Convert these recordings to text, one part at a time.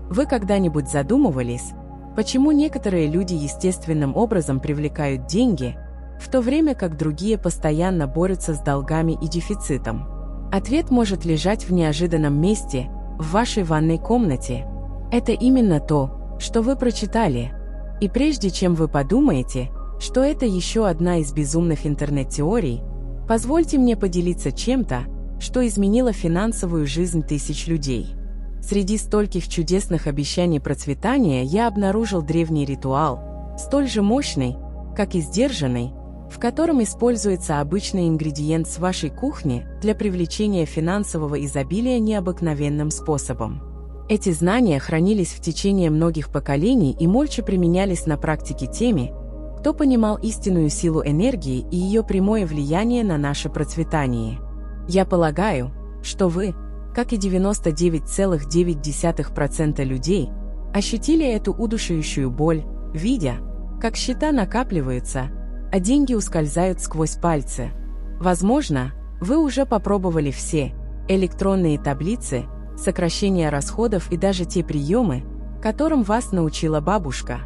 Вы когда-нибудь задумывались, почему некоторые люди естественным образом привлекают деньги, в то время как другие постоянно борются с долгами и дефицитом? Ответ может лежать в неожиданном месте, в вашей ванной комнате. Это именно то, что вы прочитали. И прежде чем вы подумаете, что это еще одна из безумных интернет-теорий, позвольте мне поделиться чем-то, что изменило финансовую жизнь тысяч людей. Среди стольких чудесных обещаний процветания я обнаружил древний ритуал, столь же мощный, как и сдержанный, в котором используется обычный ингредиент с вашей кухни для привлечения финансового изобилия необыкновенным способом. Эти знания хранились в течение многих поколений и молча применялись на практике теми, кто понимал истинную силу энергии и ее прямое влияние на наше процветание. Я полагаю, что вы, как и 99,9% людей, ощутили эту удушающую боль, видя, как счета накапливаются, а деньги ускользают сквозь пальцы. Возможно, вы уже попробовали все электронные таблицы, сокращение расходов и даже те приемы, которым вас научила бабушка.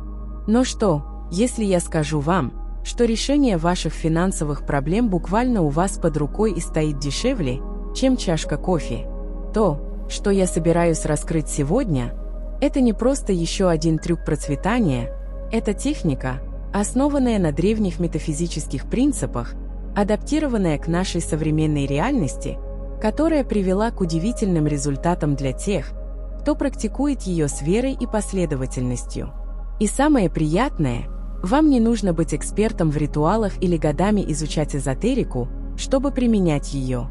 Но что, если я скажу вам, что решение ваших финансовых проблем буквально у вас под рукой и стоит дешевле, чем чашка кофе? То, что я собираюсь раскрыть сегодня, это не просто еще один трюк процветания, это техника, основанная на древних метафизических принципах, адаптированная к нашей современной реальности, которая привела к удивительным результатам для тех, кто практикует ее с верой и последовательностью. И самое приятное, вам не нужно быть экспертом в ритуалах или годами изучать эзотерику, чтобы применять ее.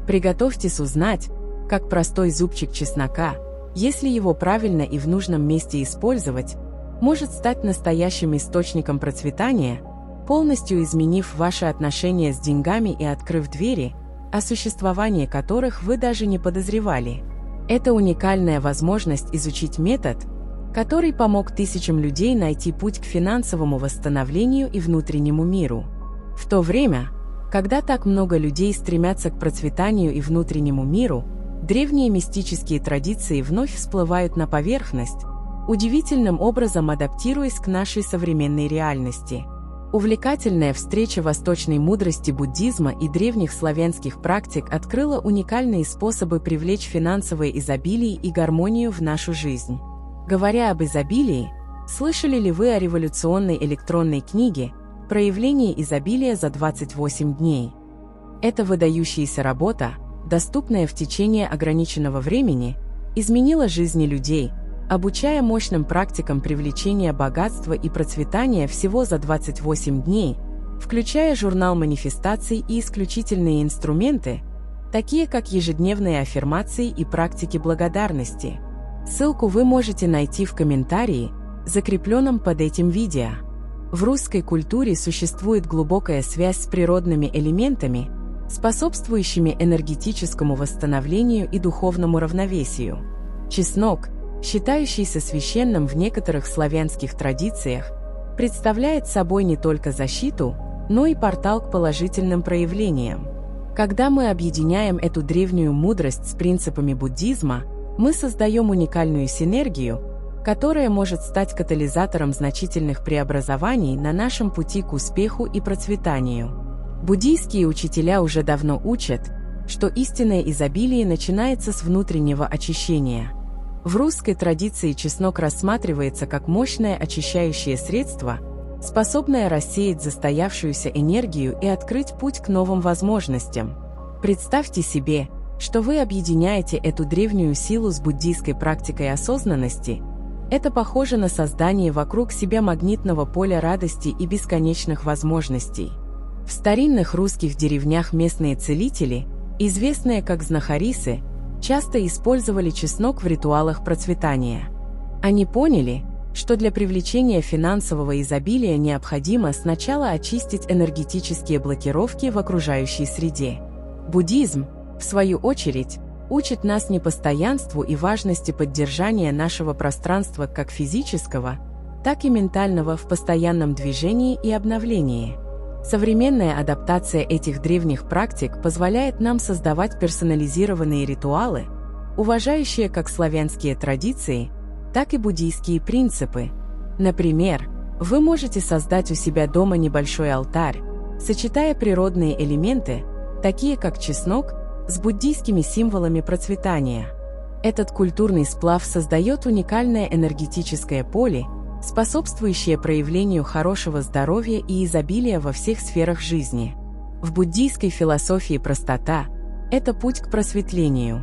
Приготовьтесь узнать, как простой зубчик чеснока, если его правильно и в нужном месте использовать, может стать настоящим источником процветания, полностью изменив ваши отношения с деньгами и открыв двери, о существовании которых вы даже не подозревали. Это уникальная возможность изучить метод, который помог тысячам людей найти путь к финансовому восстановлению и внутреннему миру. В то время, когда так много людей стремятся к процветанию и внутреннему миру, древние мистические традиции вновь всплывают на поверхность, удивительным образом адаптируясь к нашей современной реальности. Увлекательная встреча восточной мудрости буддизма и древних славянских практик открыла уникальные способы привлечь финансовое изобилие и гармонию в нашу жизнь. Говоря об изобилии, слышали ли вы о революционной электронной книге «Проявление изобилия за 28 дней»? Эта выдающаяся работа, доступная в течение ограниченного времени, изменила жизни людей, обучая мощным практикам привлечения богатства и процветания всего за 28 дней, включая журнал манифестаций и исключительные инструменты, такие как ежедневные аффирмации и практики благодарности. Ссылку вы можете найти в комментарии, закрепленном под этим видео. В русской культуре существует глубокая связь с природными элементами, способствующими энергетическому восстановлению и духовному равновесию. Чеснок, считающийся священным в некоторых славянских традициях, представляет собой не только защиту, но и портал к положительным проявлениям. Когда мы объединяем эту древнюю мудрость с принципами буддизма, мы создаем уникальную синергию, которая может стать катализатором значительных преобразований на нашем пути к успеху и процветанию. Буддийские учителя уже давно учат, что истинное изобилие начинается с внутреннего очищения. В русской традиции чеснок рассматривается как мощное очищающее средство, способное рассеять застоявшуюся энергию и открыть путь к новым возможностям. Представьте себе, что вы объединяете эту древнюю силу с буддийской практикой осознанности. Это похоже на создание вокруг себя магнитного поля радости и бесконечных возможностей. В старинных русских деревнях местные целители, известные как знахарисы, часто использовали чеснок в ритуалах процветания. Они поняли, что для привлечения финансового изобилия необходимо сначала очистить энергетические блокировки в окружающей среде. Буддизм, в свою очередь, учит нас непостоянству и важности поддержания нашего пространства как физического, так и ментального в постоянном движении и обновлении. Современная адаптация этих древних практик позволяет нам создавать персонализированные ритуалы, уважающие как славянские традиции, так и буддийские принципы. Например, вы можете создать у себя дома небольшой алтарь, сочетая природные элементы, такие как чеснок, с буддийскими символами процветания. Этот культурный сплав создает уникальное энергетическое поле, способствующее проявлению хорошего здоровья и изобилия во всех сферах жизни. В буддийской философии простота – это путь к просветлению.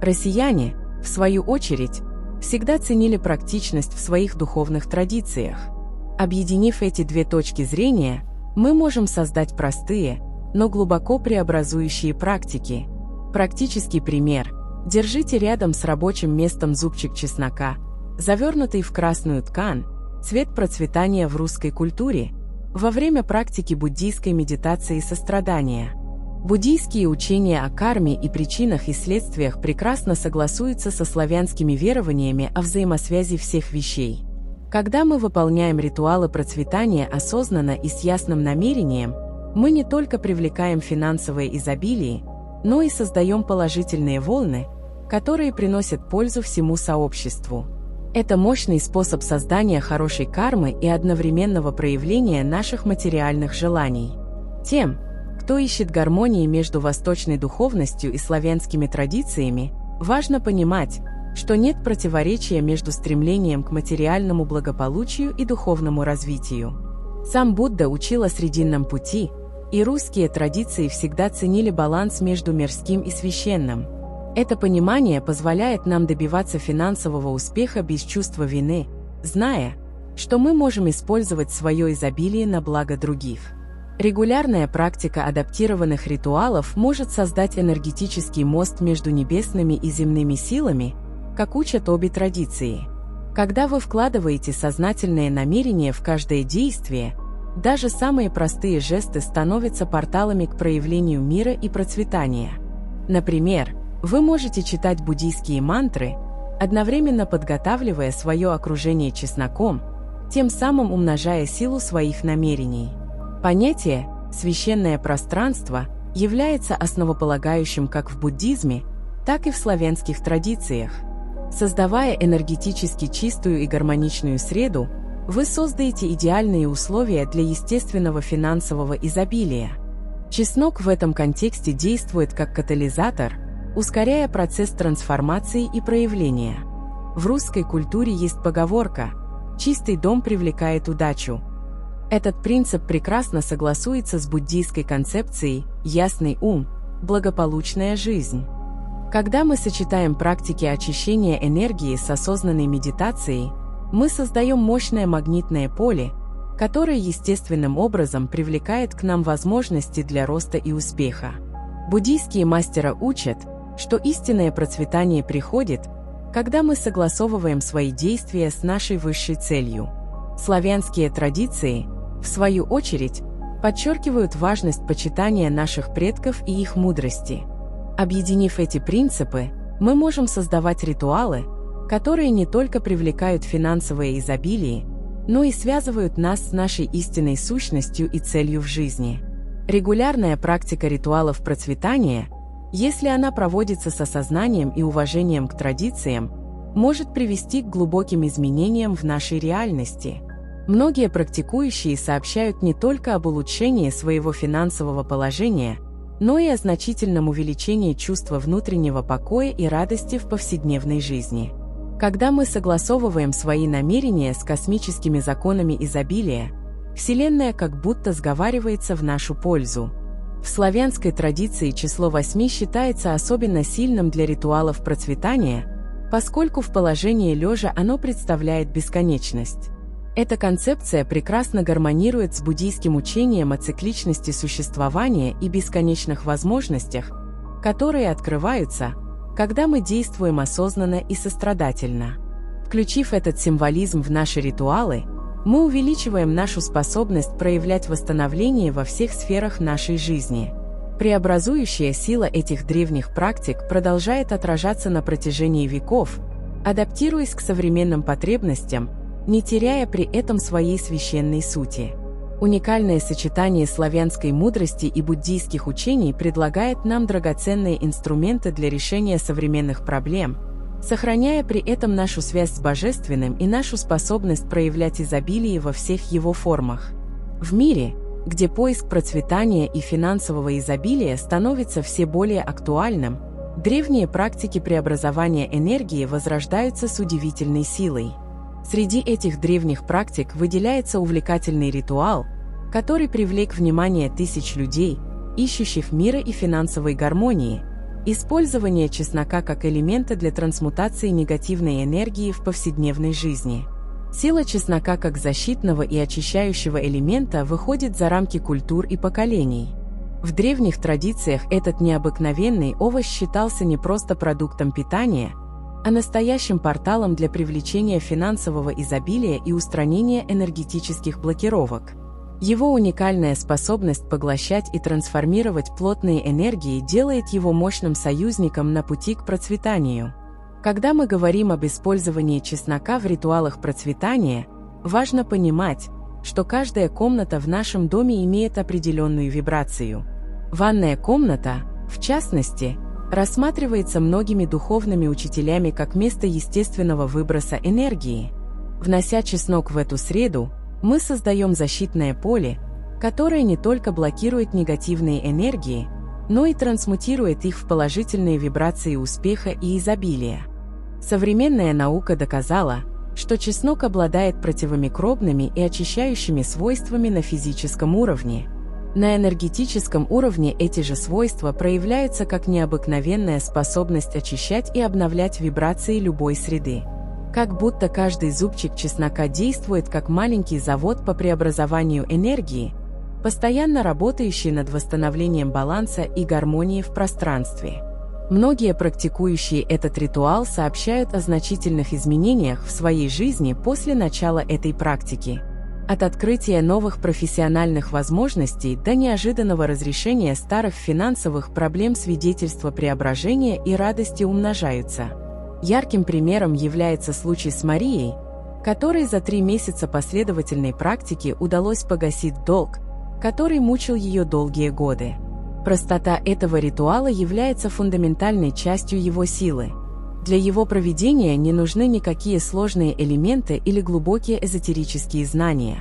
Россияне, в свою очередь, всегда ценили практичность в своих духовных традициях. Объединив эти две точки зрения, мы можем создать простые, но глубоко преобразующие практики. Практический пример. Держите рядом с рабочим местом зубчик чеснока, завернутый в красную ткань, цвет процветания в русской культуре, во время практики буддийской медитации сострадания. Буддийские учения о карме и причинах и следствиях прекрасно согласуются со славянскими верованиями о взаимосвязи всех вещей. Когда мы выполняем ритуалы процветания осознанно и с ясным намерением, мы не только привлекаем финансовое изобилие, но и создаем положительные волны, которые приносят пользу всему сообществу. Это мощный способ создания хорошей кармы и одновременного проявления наших материальных желаний. Тем, кто ищет гармонии между восточной духовностью и славянскими традициями, важно понимать, что нет противоречия между стремлением к материальному благополучию и духовному развитию. Сам Будда учил о срединном пути, и русские традиции всегда ценили баланс между мирским и священным. Это понимание позволяет нам добиваться финансового успеха без чувства вины, зная, что мы можем использовать свое изобилие на благо других. Регулярная практика адаптированных ритуалов может создать энергетический мост между небесными и земными силами, как учат обе традиции. Когда вы вкладываете сознательное намерение в каждое действие, даже самые простые жесты становятся порталами к проявлению мира и процветания. Например, вы можете читать буддийские мантры, одновременно подготавливая свое окружение чесноком, тем самым умножая силу своих намерений. Понятие «священное пространство» является основополагающим как в буддизме, так и в славянских традициях. Создавая энергетически чистую и гармоничную среду, вы создаете идеальные условия для естественного финансового изобилия. Чеснок в этом контексте действует как катализатор, ускоряя процесс трансформации и проявления. В русской культуре есть поговорка «чистый дом привлекает удачу». Этот принцип прекрасно согласуется с буддийской концепцией «ясный ум, благополучная жизнь». Когда мы сочетаем практики очищения энергии с осознанной медитацией, мы создаем мощное магнитное поле, которое естественным образом привлекает к нам возможности для роста и успеха. Буддийские мастера учат, что истинное процветание приходит, когда мы согласовываем свои действия с нашей высшей целью. Славянские традиции, в свою очередь, подчеркивают важность почитания наших предков и их мудрости. Объединив эти принципы, мы можем создавать ритуалы, которые не только привлекают финансовое изобилие, но и связывают нас с нашей истинной сущностью и целью в жизни. Регулярная практика ритуалов процветания, если она проводится с осознанием и уважением к традициям, может привести к глубоким изменениям в нашей реальности. Многие практикующие сообщают не только об улучшении своего финансового положения, но и о значительном увеличении чувства внутреннего покоя и радости в повседневной жизни. Когда мы согласовываем свои намерения с космическими законами изобилия, Вселенная как будто сговаривается в нашу пользу. В славянской традиции число 8 считается особенно сильным для ритуалов процветания, поскольку в положении лежа оно представляет бесконечность. Эта концепция прекрасно гармонирует с буддийским учением о цикличности существования и бесконечных возможностях, которые открываются, когда мы действуем осознанно и сострадательно. Включив этот символизм в наши ритуалы, мы увеличиваем нашу способность проявлять восстановление во всех сферах нашей жизни. Преобразующая сила этих древних практик продолжает отражаться на протяжении веков, адаптируясь к современным потребностям, не теряя при этом своей священной сути. Уникальное сочетание славянской мудрости и буддийских учений предлагает нам драгоценные инструменты для решения современных проблем, сохраняя при этом нашу связь с Божественным и нашу способность проявлять изобилие во всех его формах. В мире, где поиск процветания и финансового изобилия становится все более актуальным, древние практики преобразования энергии возрождаются с удивительной силой. Среди этих древних практик выделяется увлекательный ритуал, который привлек внимание тысяч людей, ищущих мира и финансовой гармонии – использование чеснока как элемента для трансмутации негативной энергии в повседневной жизни. Сила чеснока как защитного и очищающего элемента выходит за рамки культур и поколений. В древних традициях этот необыкновенный овощ считался не просто продуктом питания, а настоящим порталом для привлечения финансового изобилия и устранения энергетических блокировок. Его уникальная способность поглощать и трансформировать плотные энергии делает его мощным союзником на пути к процветанию. Когда мы говорим об использовании чеснока в ритуалах процветания, важно понимать, что каждая комната в нашем доме имеет определенную вибрацию. Ванная комната, в частности, рассматривается многими духовными учителями как место естественного выброса энергии. Внося чеснок в эту среду, мы создаем защитное поле, которое не только блокирует негативные энергии, но и трансмутирует их в положительные вибрации успеха и изобилия. Современная наука доказала, что чеснок обладает противомикробными и очищающими свойствами на физическом уровне. На энергетическом уровне эти же свойства проявляются как необыкновенная способность очищать и обновлять вибрации любой среды. Как будто каждый зубчик чеснока действует как маленький завод по преобразованию энергии, постоянно работающий над восстановлением баланса и гармонии в пространстве. Многие практикующие этот ритуал сообщают о значительных изменениях в своей жизни после начала этой практики. От открытия новых профессиональных возможностей до неожиданного разрешения старых финансовых проблем свидетельства преображения и радости умножаются. Ярким примером является случай с Марией, которой за 3 месяца последовательной практики удалось погасить долг, который мучил ее долгие годы. Простота этого ритуала является фундаментальной частью его силы. Для его проведения не нужны никакие сложные элементы или глубокие эзотерические знания.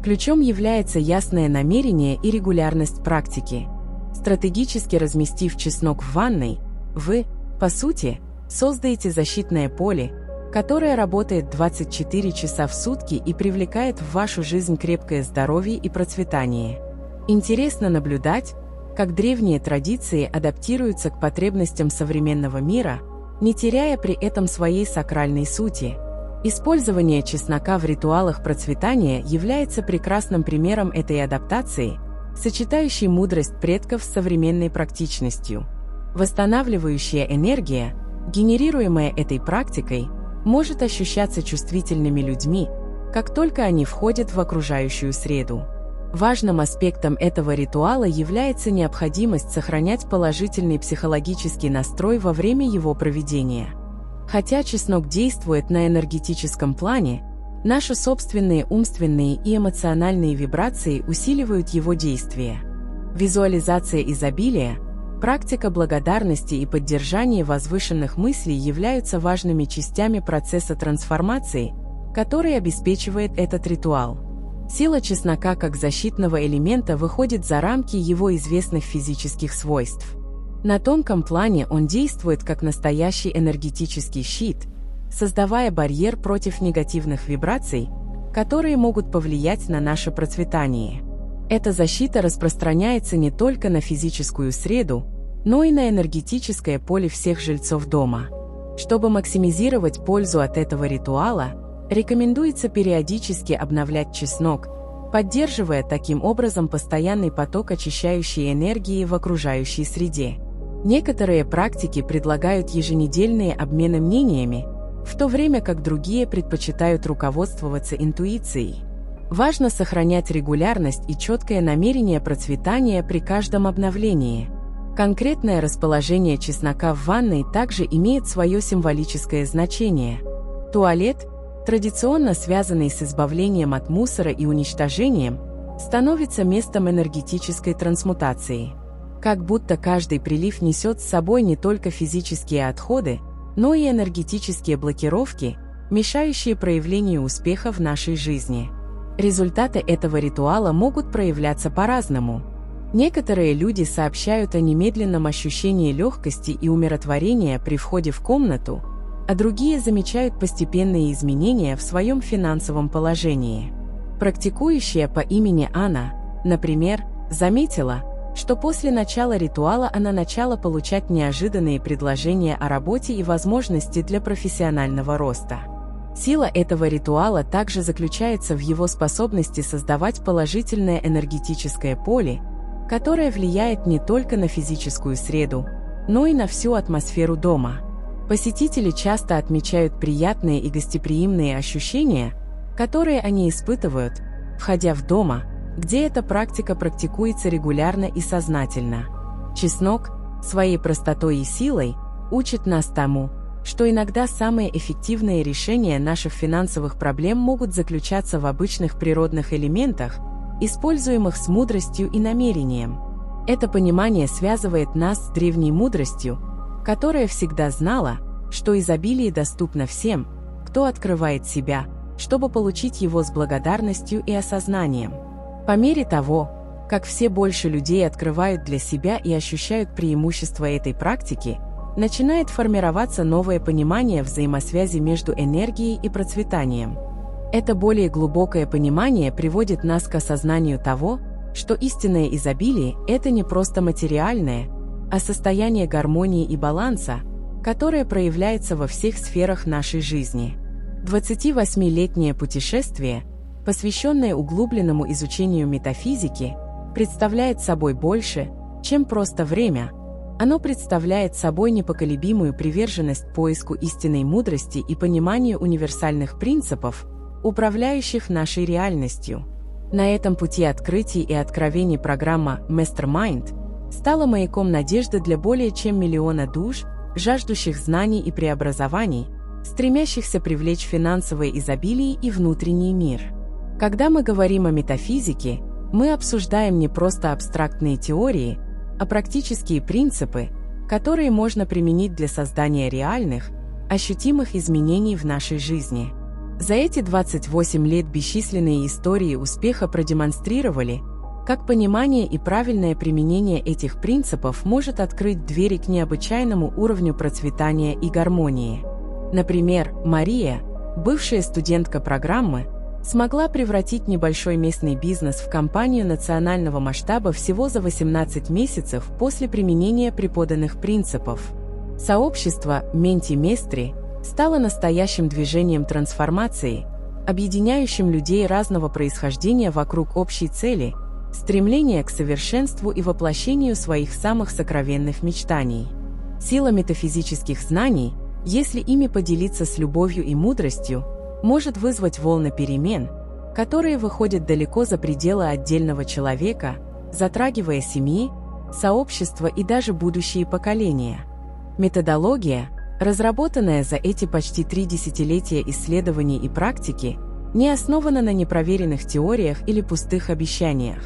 Ключом является ясное намерение и регулярность практики. Стратегически разместив чеснок в ванной, вы, по сути, создаете защитное поле, которое работает 24 часа в сутки и привлекает в вашу жизнь крепкое здоровье и процветание. Интересно наблюдать, как древние традиции адаптируются к потребностям современного мира, не теряя при этом своей сакральной сути. Использование чеснока в ритуалах процветания является прекрасным примером этой адаптации, сочетающей мудрость предков с современной практичностью. Восстанавливающая энергия, генерируемая этой практикой, может ощущаться чувствительными людьми, как только они входят в окружающую среду. Важным аспектом этого ритуала является необходимость сохранять положительный психологический настрой во время его проведения. Хотя чеснок действует на энергетическом плане, наши собственные умственные и эмоциональные вибрации усиливают его действие. Визуализация изобилия, практика благодарности и поддержание возвышенных мыслей являются важными частями процесса трансформации, который обеспечивает этот ритуал. Сила чеснока как защитного элемента выходит за рамки его известных физических свойств. На тонком плане он действует как настоящий энергетический щит, создавая барьер против негативных вибраций, которые могут повлиять на наше процветание. Эта защита распространяется не только на физическую среду, но и на энергетическое поле всех жильцов дома. Чтобы максимизировать пользу от этого ритуала, рекомендуется периодически обновлять чеснок, поддерживая таким образом постоянный поток очищающей энергии в окружающей среде. Некоторые практики предлагают еженедельные обмены мнениями, в то время как другие предпочитают руководствоваться интуицией. Важно сохранять регулярность и четкое намерение процветания при каждом обновлении. Конкретное расположение чеснока в ванной также имеет свое символическое значение. Туалет, традиционно связанный с избавлением от мусора и уничтожением, становится местом энергетической трансмутации. Как будто каждый прилив несет с собой не только физические отходы, но и энергетические блокировки, мешающие проявлению успеха в нашей жизни. Результаты этого ритуала могут проявляться по-разному. Некоторые люди сообщают о немедленном ощущении легкости и умиротворения при входе в комнату, а другие замечают постепенные изменения в своем финансовом положении. Практикующая по имени Анна, например, заметила, что после начала ритуала она начала получать неожиданные предложения о работе и возможности для профессионального роста. Сила этого ритуала также заключается в его способности создавать положительное энергетическое поле, которое влияет не только на физическую среду, но и на всю атмосферу дома. Посетители часто отмечают приятные и гостеприимные ощущения, которые они испытывают, входя в дом, где эта практика практикуется регулярно и сознательно. Чеснок, своей простотой и силой, учит нас тому, что иногда самые эффективные решения наших финансовых проблем могут заключаться в обычных природных элементах, используемых с мудростью и намерением. Это понимание связывает нас с древней мудростью, которая всегда знала, что изобилие доступно всем, кто открывает себя, чтобы получить его с благодарностью и осознанием. По мере того, как все больше людей открывают для себя и ощущают преимущества этой практики, начинает формироваться новое понимание взаимосвязи между энергией и процветанием. Это более глубокое понимание приводит нас к осознанию того, что истинное изобилие – это не просто материальное, а состояние гармонии и баланса, которое проявляется во всех сферах нашей жизни. 28-летнее путешествие, посвященное углубленному изучению метафизики, представляет собой больше, чем просто время. Оно представляет собой непоколебимую приверженность поиску истинной мудрости и пониманию универсальных принципов, управляющих нашей реальностью. На этом пути открытий и откровений программа Mastermind стала маяком надежды для более чем миллиона душ, жаждущих знаний и преобразований, стремящихся привлечь финансовое изобилие и внутренний мир. Когда мы говорим о метафизике, мы обсуждаем не просто абстрактные теории, а практические принципы, которые можно применить для создания реальных, ощутимых изменений в нашей жизни. За эти 28 лет бесчисленные истории успеха продемонстрировали, как понимание и правильное применение этих принципов может открыть двери к необычайному уровню процветания и гармонии. Например, Мария, бывшая студентка программы, смогла превратить небольшой местный бизнес в компанию национального масштаба всего за 18 месяцев после применения преподанных принципов. Сообщество Менти Местри стало настоящим движением трансформации, объединяющим людей разного происхождения вокруг общей цели – стремления к совершенству и воплощению своих самых сокровенных мечтаний. Сила метафизических знаний, если ими поделиться с любовью и мудростью, может вызвать волны перемен, которые выходят далеко за пределы отдельного человека, затрагивая семьи, сообщества и даже будущие поколения. Методология, разработанная за эти почти 3 десятилетия исследований и практики, не основана на непроверенных теориях или пустых обещаниях.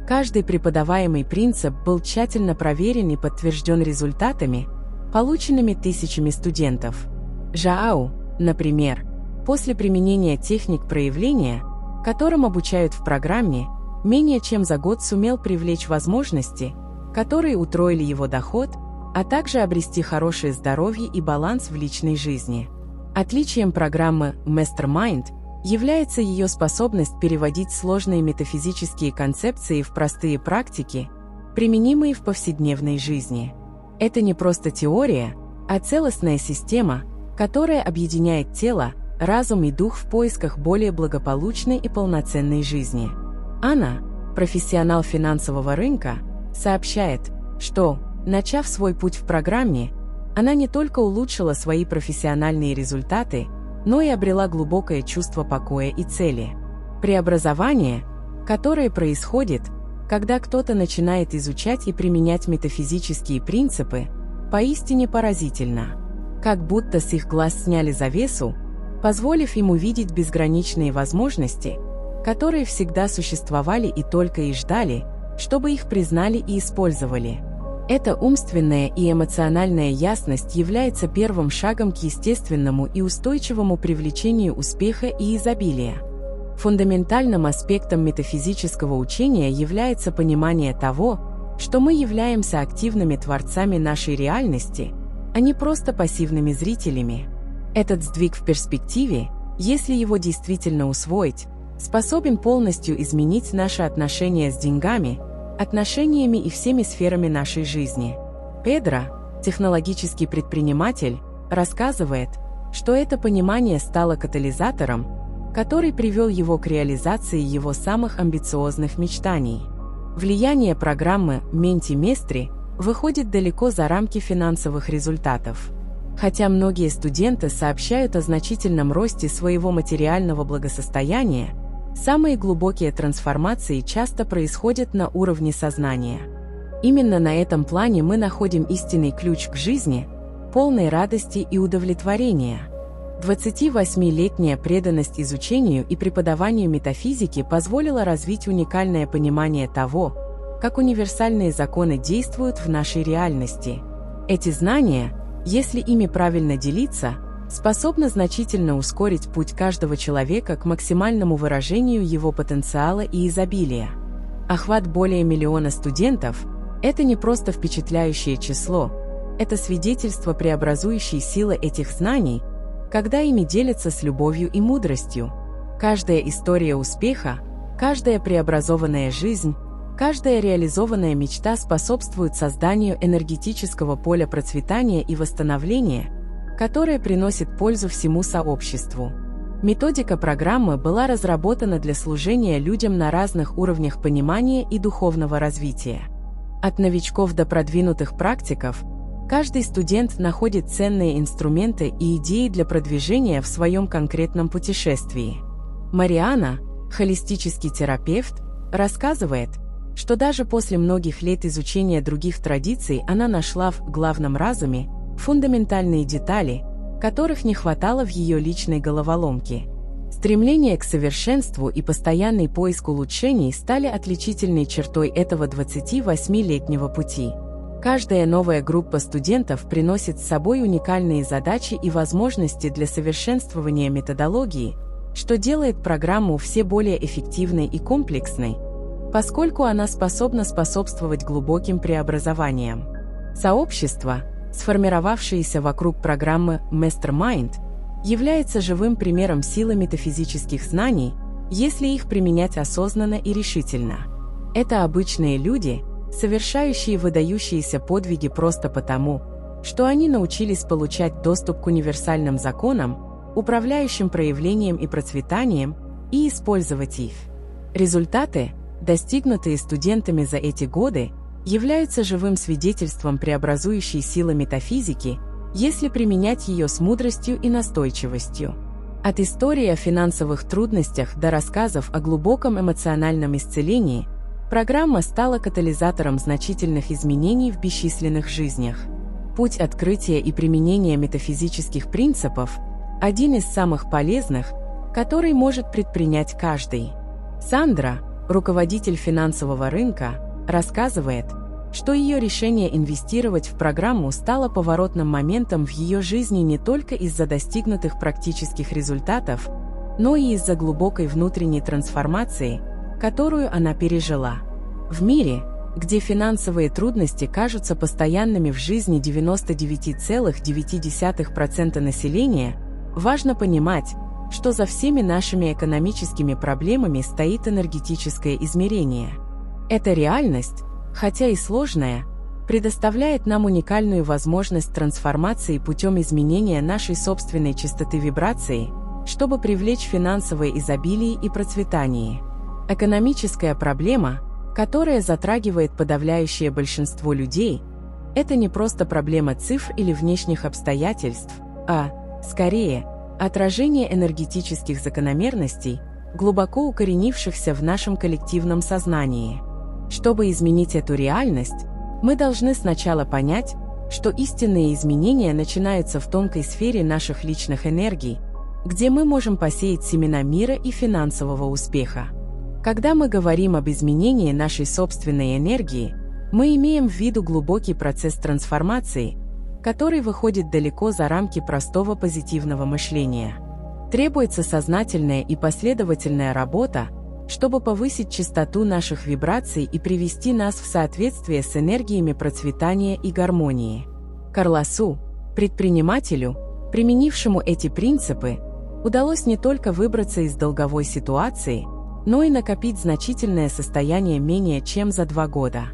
Каждый преподаваемый принцип был тщательно проверен и подтвержден результатами, полученными тысячами студентов. Жаау, например, после применения техник проявления, которым обучают в программе, менее чем за год сумел привлечь возможности, которые утроили его доход, а также обрести хорошее здоровье и баланс в личной жизни. Отличием программы Mastermind является ее способность переводить сложные метафизические концепции в простые практики, применимые в повседневной жизни. Это не просто теория, а целостная система, которая объединяет тело, разум и дух в поисках более благополучной и полноценной жизни. Анна, профессионал финансового рынка, сообщает, что, начав свой путь в программе, она не только улучшила свои профессиональные результаты, но и обрела глубокое чувство покоя и цели. Преобразование, которое происходит, когда кто-то начинает изучать и применять метафизические принципы, поистине поразительно. Как будто с их глаз сняли завесу, позволив им увидеть безграничные возможности, которые всегда существовали и только и ждали, чтобы их признали и использовали. Эта умственная и эмоциональная ясность является первым шагом к естественному и устойчивому привлечению успеха и изобилия. Фундаментальным аспектом метафизического учения является понимание того, что мы являемся активными творцами нашей реальности, а не просто пассивными зрителями. Этот сдвиг в перспективе, если его действительно усвоить, способен полностью изменить наши отношения с деньгами, отношениями и всеми сферами нашей жизни. Педро, технологический предприниматель, рассказывает, что это понимание стало катализатором, который привел его к реализации его самых амбициозных мечтаний. Влияние программы «Менти Местри» выходит далеко за рамки финансовых результатов. Хотя многие студенты сообщают о значительном росте своего материального благосостояния, самые глубокие трансформации часто происходят на уровне сознания. Именно на этом плане мы находим истинный ключ к жизни, полной радости и удовлетворения. 28-летняя преданность изучению и преподаванию метафизики позволила развить уникальное понимание того, как универсальные законы действуют в нашей реальности. Эти знания, если ими правильно делиться, способны значительно ускорить путь каждого человека к максимальному выражению его потенциала и изобилия. Охват более 1 миллиона студентов – это не просто впечатляющее число, это свидетельство преобразующей силы этих знаний, когда ими делятся с любовью и мудростью. Каждая история успеха, каждая преобразованная жизнь, каждая реализованная мечта способствует созданию энергетического поля процветания и восстановления, которое приносит пользу всему сообществу. Методика программы была разработана для служения людям на разных уровнях понимания и духовного развития. От новичков до продвинутых практиков, каждый студент находит ценные инструменты и идеи для продвижения в своем конкретном путешествии. Мариана, холистический терапевт, рассказывает, что даже после многих лет изучения других традиций она нашла в главном разуме фундаментальные детали, которых не хватало в ее личной головоломке. Стремление к совершенству и постоянный поиск улучшений стали отличительной чертой этого 28-летнего пути. Каждая новая группа студентов приносит с собой уникальные задачи и возможности для совершенствования методологии, что делает программу все более эффективной и комплексной, поскольку она способна способствовать глубоким преобразованиям. Сообщество, сформировавшееся вокруг программы Mastermind, является живым примером силы метафизических знаний, если их применять осознанно и решительно. Это обычные люди, совершающие выдающиеся подвиги просто потому, что они научились получать доступ к универсальным законам, управляющим проявлением и процветанием, и использовать их. Результаты, достигнутые студентами за эти годы, являются живым свидетельством преобразующей силы метафизики, если применять ее с мудростью и настойчивостью. От истории о финансовых трудностях до рассказов о глубоком эмоциональном исцелении, программа стала катализатором значительных изменений в бесчисленных жизнях. Путь открытия и применения метафизических принципов – один из самых полезных, который может предпринять каждый. Сандра, руководитель финансового рынка, рассказывает, что ее решение инвестировать в программу стало поворотным моментом в ее жизни не только из-за достигнутых практических результатов, но и из-за глубокой внутренней трансформации, которую она пережила. В мире, где финансовые трудности кажутся постоянными в жизни 99,9% населения, важно понимать, что за всеми нашими экономическими проблемами стоит энергетическое измерение. Эта реальность, хотя и сложная, предоставляет нам уникальную возможность трансформации путем изменения нашей собственной частоты вибрации, чтобы привлечь финансовое изобилие и процветание. Экономическая проблема, которая затрагивает подавляющее большинство людей, это не просто проблема цифр или внешних обстоятельств, а, скорее, отражение энергетических закономерностей, глубоко укоренившихся в нашем коллективном сознании. Чтобы изменить эту реальность, мы должны сначала понять, что истинные изменения начинаются в тонкой сфере наших личных энергий, где мы можем посеять семена мира и финансового успеха. Когда мы говорим об изменении нашей собственной энергии, Мы имеем в виду глубокий процесс трансформации, который выходит далеко за рамки простого позитивного мышления. Требуется сознательная и последовательная работа, чтобы повысить частоту наших вибраций и привести нас в соответствие с энергиями процветания и гармонии. Карлосу, предпринимателю, применившему эти принципы, удалось не только выбраться из долговой ситуации, но и накопить значительное состояние менее чем за 2 года.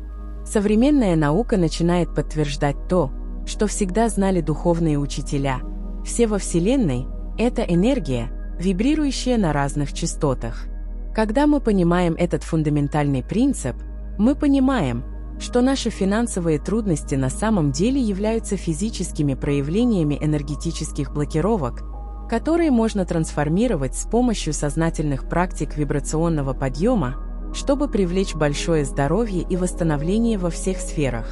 Современная наука начинает подтверждать то, что всегда знали духовные учителя. Все во Вселенной – это энергия, вибрирующая на разных частотах. Когда мы понимаем этот фундаментальный принцип, мы понимаем, что наши финансовые трудности на самом деле являются физическими проявлениями энергетических блокировок, которые можно трансформировать с помощью сознательных практик вибрационного подъема, чтобы привлечь большое здоровье и восстановление во всех сферах.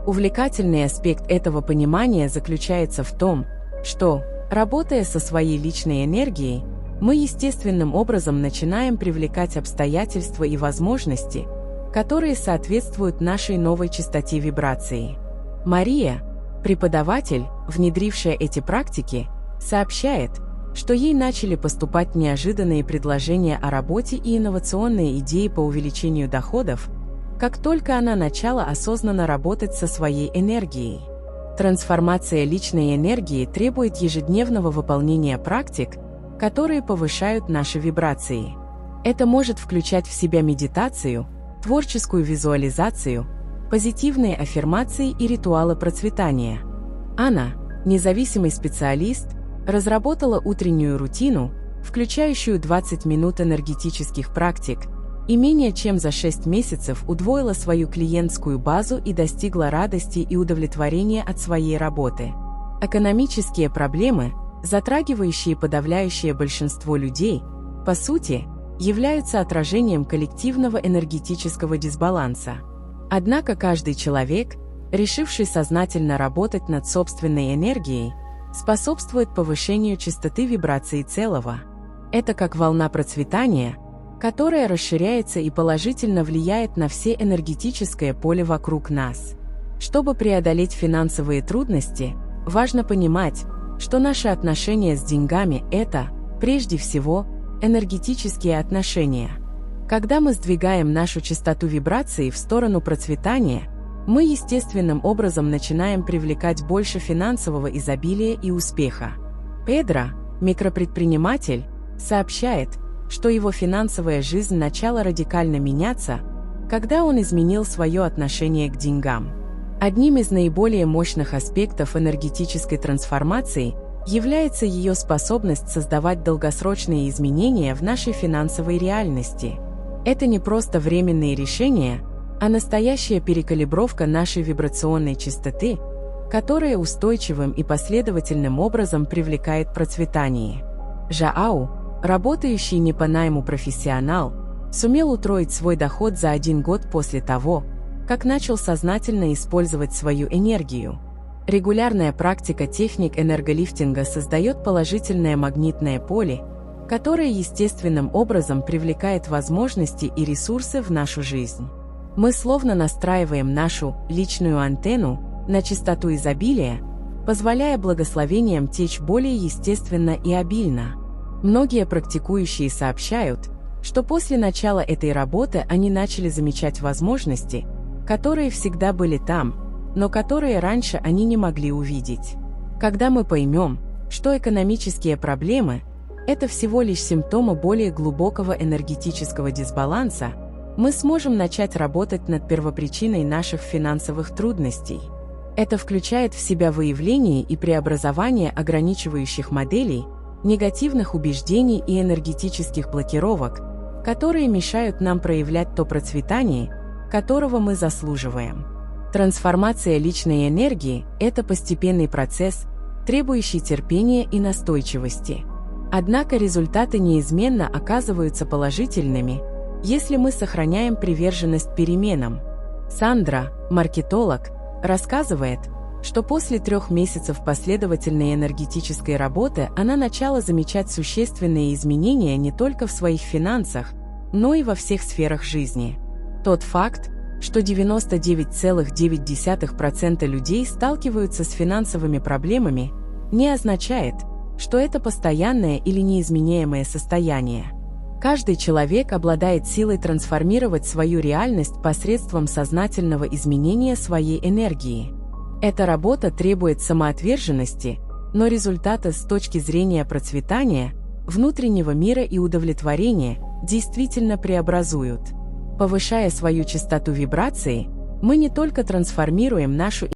Увлекательный аспект этого понимания заключается в том, что, работая со своей личной энергией, мы естественным образом начинаем привлекать обстоятельства и возможности, которые соответствуют нашей новой частоте вибрации. Мария, преподаватель, внедрившая эти практики, сообщает, что ей начали поступать неожиданные предложения о работе и инновационные идеи по увеличению доходов, как только она начала осознанно работать со своей энергией. Трансформация личной энергии требует ежедневного выполнения практик, которые повышают наши вибрации. Это может включать в себя медитацию, творческую визуализацию, позитивные аффирмации и ритуалы процветания. Анна, независимый специалист, разработала утреннюю рутину, включающую 20 минут энергетических практик, и менее чем за 6 месяцев удвоила свою клиентскую базу и достигла радости и удовлетворения от своей работы. Экономические проблемы, затрагивающие подавляющее большинство людей, по сути, являются отражением коллективного энергетического дисбаланса. Однако каждый человек, решивший сознательно работать над собственной энергией, способствует повышению частоты вибраций целого. Это как волна процветания, которая расширяется и положительно влияет на все энергетическое поле вокруг нас. Чтобы преодолеть финансовые трудности, важно понимать, что наши отношения с деньгами – это, прежде всего, энергетические отношения. Когда мы сдвигаем нашу частоту вибраций в сторону процветания, мы естественным образом начинаем привлекать больше финансового изобилия и успеха. Педро, микропредприниматель, сообщает, что его финансовая жизнь начала радикально меняться, когда он изменил свое отношение к деньгам. Одним из наиболее мощных аспектов энергетической трансформации является ее способность создавать долгосрочные изменения в нашей финансовой реальности. Это не просто временные решения, а настоящая перекалибровка нашей вибрационной частоты, которая устойчивым и последовательным образом привлекает процветание. Жаау, работающий не по найму профессионал, сумел утроить свой доход за 1 год после того, как начал сознательно использовать свою энергию. Регулярная практика техник энерголифтинга создает положительное магнитное поле, которое естественным образом привлекает возможности и ресурсы в нашу жизнь. Мы словно настраиваем нашу личную антенну на частоту изобилия, позволяя благословениям течь более естественно и обильно. Многие практикующие сообщают, что после начала этой работы они начали замечать возможности, которые всегда были там, но которые раньше они не могли увидеть. Когда мы поймем, что экономические проблемы – это всего лишь симптомы более глубокого энергетического дисбаланса, мы сможем начать работать над первопричиной наших финансовых трудностей. Это включает в себя выявление и преобразование ограничивающих моделей, негативных убеждений и энергетических блокировок, которые мешают нам проявлять то процветание, которого мы заслуживаем. Трансформация личной энергии – это постепенный процесс, требующий терпения и настойчивости. Однако результаты неизменно оказываются положительными, если мы сохраняем приверженность переменам. Сандра, маркетолог, рассказывает, что после 3 месяцев последовательной энергетической работы она начала замечать существенные изменения не только в своих финансах, но и во всех сферах жизни. Тот факт, что 99,9% людей сталкиваются с финансовыми проблемами, не означает, что это постоянное или неизменяемое состояние. Каждый человек обладает силой трансформировать свою реальность посредством сознательного изменения своей энергии. Эта работа требует самоотверженности, но результаты с точки зрения процветания, внутреннего мира и удовлетворения действительно преобразуют. Повышая свою частоту вибрации, мы не только трансформируем нашу